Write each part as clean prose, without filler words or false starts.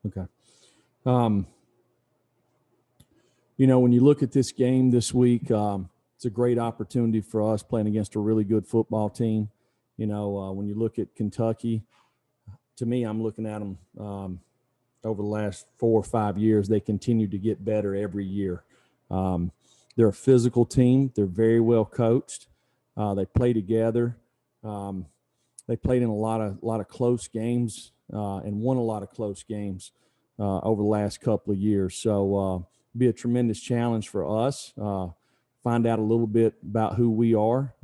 Okay. Um, when you look at this game this week, it's a great opportunity for us playing against a really good football team. When you look at Kentucky, to me, I'm looking at them over the last 4 or 5 years. They continue to get better every year. They're a physical team. They're very well coached. They play together. They played in a lot of close games and won a lot of close games over the last couple of years. So be a tremendous challenge for us. Find out a little bit about who we are.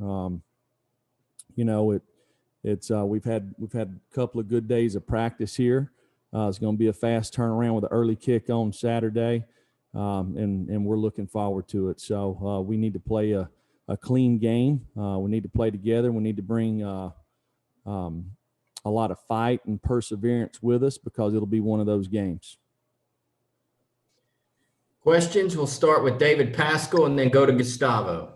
We've had a couple of good days of practice here. It's going to be a fast turnaround with an early kick on Saturday, and we're looking forward to it. So we need to play a clean game. We need to play together. We need to bring a lot of fight and perseverance with us because it'll be one of those games. Questions? We'll start with David Pascal and then go to Gustavo.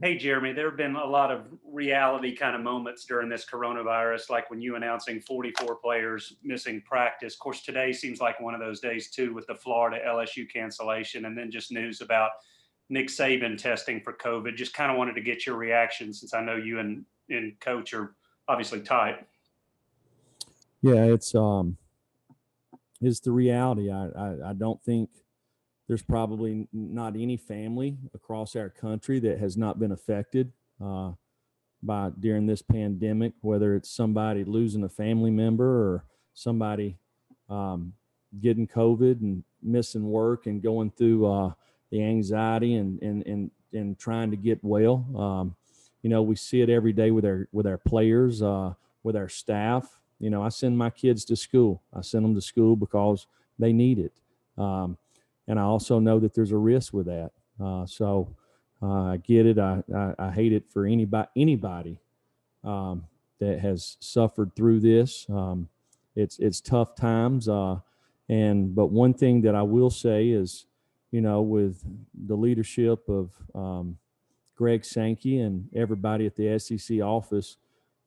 Hey, Jeremy, there have been a lot of reality kind of moments during this coronavirus, like when you announcing 44 players missing practice. Of course, today seems like one of those days, too, with the Florida LSU cancellation, and then just news about Nick Saban testing for COVID. Just kind of wanted to get your reaction since I know you and Coach are obviously tight. Yeah, it's the reality. I don't think there's probably not any family across our country that has not been affected during this pandemic, whether it's somebody losing a family member or somebody getting COVID and missing work and going through the anxiety and trying to get well. We see it every day with our players, with our staff. I send my kids to school. I send them to school because they need it. And I also know that there's a risk with that. So I get it. I hate it for anybody that has suffered through this. It's tough times. But one thing that I will say is, with the leadership of Greg Sankey and everybody at the SEC office,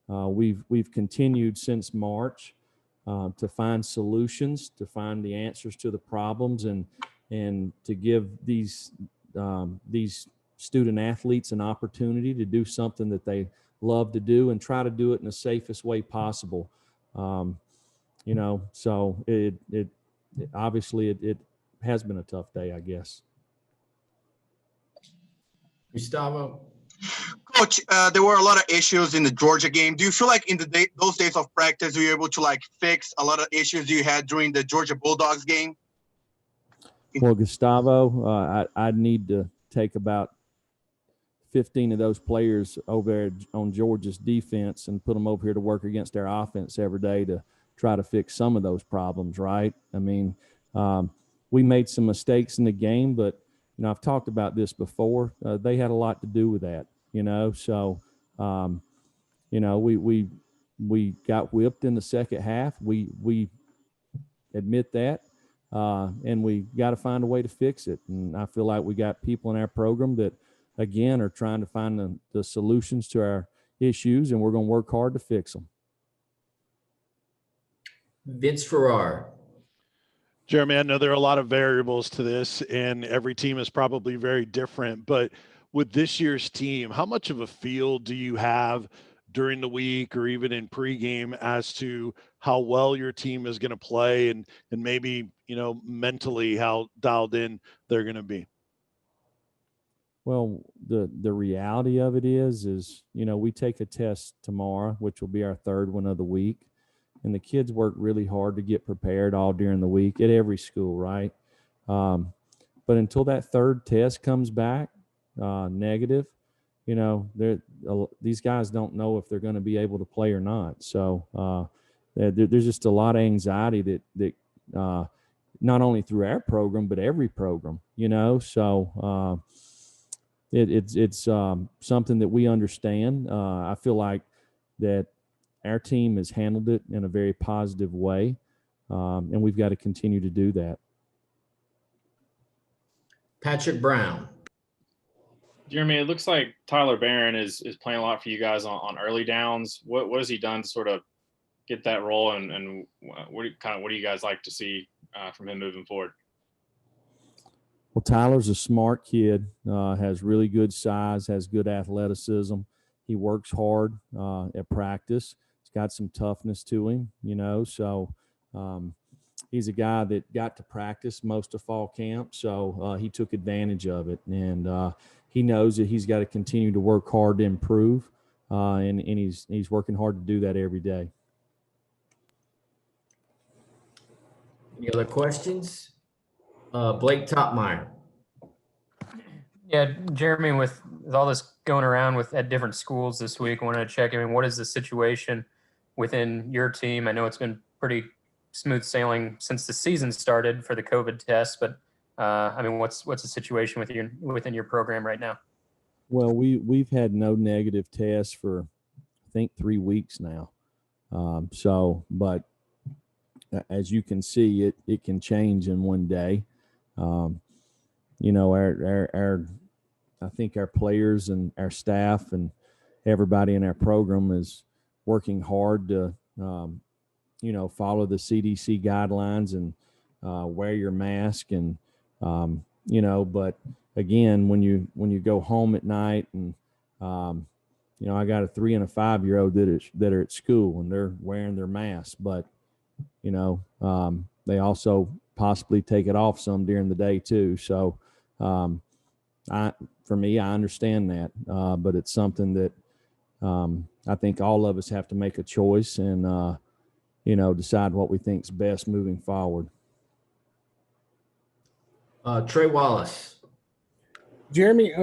we've continued since March to find solutions, to find the answers to the problems, and to give these student athletes an opportunity to do something that they love to do and try to do it in the safest way possible. So it obviously it has been a tough day, I guess. Gustavo? Coach, there were a lot of issues in the Georgia game. Do you feel like in those days of practice, you were able to fix a lot of issues you had during the Georgia Bulldogs game? Well, Gustavo, I'd need to take about 15 of those players over there on Georgia's defense and put them over here to work against their offense every day to try to fix some of those problems, right? I mean, we made some mistakes in the game, but, I've talked about this before. They had a lot to do with that, So, we got whipped in the second half. We admit that. And we got to find a way to fix it. And I feel like we got people in our program that, again, are trying to find the solutions to our issues, and we're going to work hard to fix them. Vince Ferrar. Jeremy, I know there are a lot of variables to this, and every team is probably very different. But with this year's team, how much of a feel do you have during the week or even in pregame as to how well your team is going to play and maybe, mentally how dialed in they're going to be? Well, the reality of it is, we take a test tomorrow, which will be our third one of the week. And the kids work really hard to get prepared all during the week at every school, right? But until that third test comes back negative, these guys don't know if they're going to be able to play or not. So there's just a lot of anxiety that not only through our program but every program, So it's something that we understand. I feel like that our team has handled it in a very positive way, and we've got to continue to do that. Patrick Brown. Jeremy, it looks like Tyler Barron is playing a lot for you guys on early downs. What has he done to sort of get that role, and what do you guys like to see from him moving forward? Well, Tyler's a smart kid, has really good size, has good athleticism. He works hard at practice. He's got some toughness to him, so he's a guy that got to practice most of fall camp, so he took advantage of it. And he knows that he's got to continue to work hard to improve, and he's working hard to do that every day. Any other questions? Blake Topmeyer. Yeah, Jeremy, with all this going around at different schools this week, I wanted to check. I mean, what is the situation within your team? I know it's been pretty smooth sailing since the season started for the COVID test, but I mean, what's the situation within your program right now? Well, we've had no negative tests for I think 3 weeks now. But as you can see, it can change in one day. I think our players and our staff and everybody in our program is working hard to, follow the CDC guidelines and wear your mask. And, but again, when you go home at night and, I got a 3 and a 5-year-old that are at school and they're wearing their masks, but, they also possibly take it off some during the day too. So, I understand that, but it's something that I think all of us have to make a choice and, decide what we think is best moving forward. Trey Wallace. Jeremy,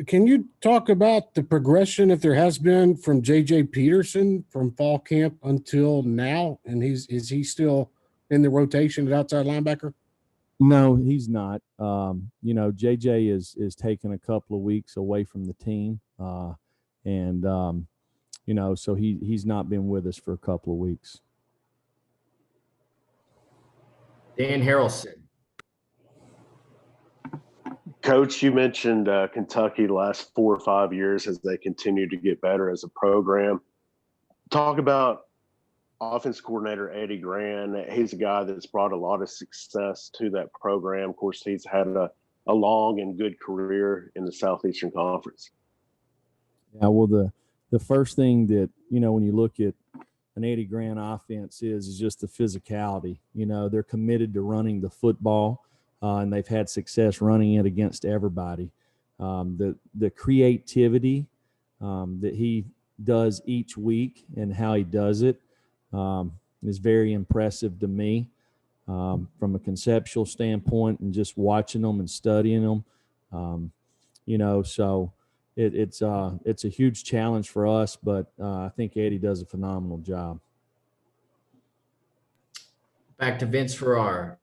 can you talk about the progression, if there has been, from J.J. Peterson from fall camp until now? And is he still in the rotation at outside linebacker? No, he's not. JJ is taking a couple of weeks away from the team. So he's not been with us for a couple of weeks. Dan Harrelson. Coach, you mentioned Kentucky the last 4 or 5 years as they continue to get better as a program. Talk about offense coordinator Eddie Gran. He's a guy that's brought a lot of success to that program. Of course, he's had a long and good career in the Southeastern Conference. Yeah, well, the first thing that, when you look at an Eddie Gran offense is just the physicality. They're committed to running the football, and they've had success running it against everybody. The creativity that he does each week and how he does it is very impressive to me from a conceptual standpoint and just watching them and studying them. So it's a huge challenge for us, but I think Eddie does a phenomenal job. Back to Vince Ferrara.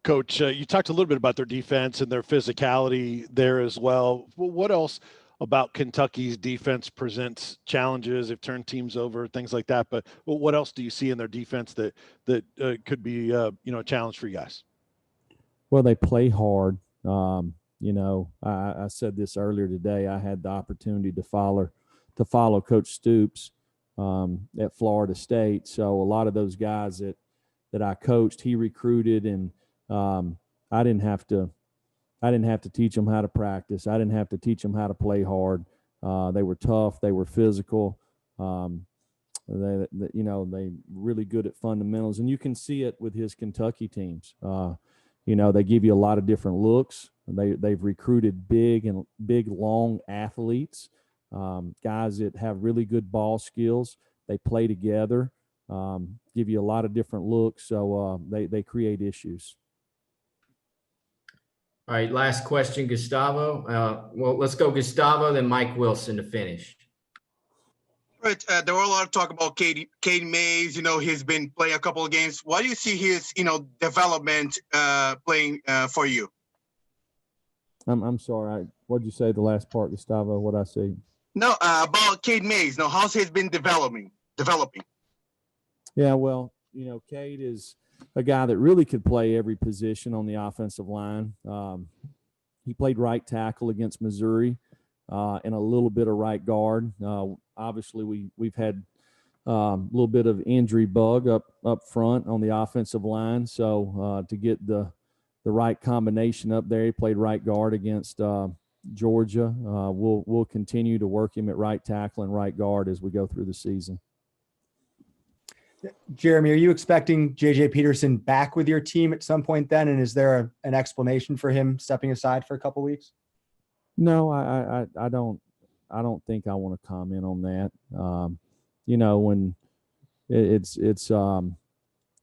Coach, you talked a little bit about their defense and their physicality there as well. What else about Kentucky's defense presents challenges? They've turned teams over, things like that. But what else do you see in their defense that could be a challenge for you guys? Well, they play hard. I said this earlier today. I had the opportunity to follow Coach Stoops at Florida State. So a lot of those guys that I coached, he recruited, and I didn't have to teach them how to practice. I didn't have to teach them how to play hard. They were tough. They were physical. They really good at fundamentals, and you can see it with his Kentucky teams. They give you a lot of different looks. They've recruited big, long athletes, guys that have really good ball skills. They play together, give you a lot of different looks. So they create issues. All right, last question, Gustavo. Let's go Gustavo, then Mike Wilson to finish. Right. There were a lot of talk about Caden Mays. He's been playing a couple of games. What do you see his, development playing for you? I'm sorry. What'd you say the last part, Gustavo? What'd I say? No, about Caden Mays. No, how's he been developing? Yeah, well, Cade is a guy that really could play every position on the offensive line. He played right tackle against Missouri and a little bit of right guard. Obviously, we've had little bit of injury bug up front on the offensive line. So to get the right combination up there, he played right guard against Georgia. We'll continue to work him at right tackle and right guard as we go through the season. Jeremy, are you expecting JJ Peterson back with your team at some point then? And is there an explanation for him stepping aside for a couple weeks? No, I don't think I want to comment on that. When it's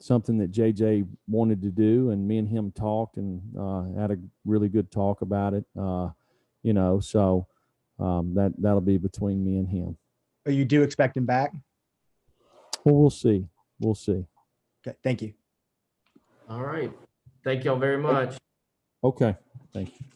something that JJ wanted to do, and me and him talked and had a really good talk about it. So that'll be between me and him. But you do expect him back? Well, we'll see. We'll see. Okay, thank you. All right. Thank y'all very much. Okay. Thank you.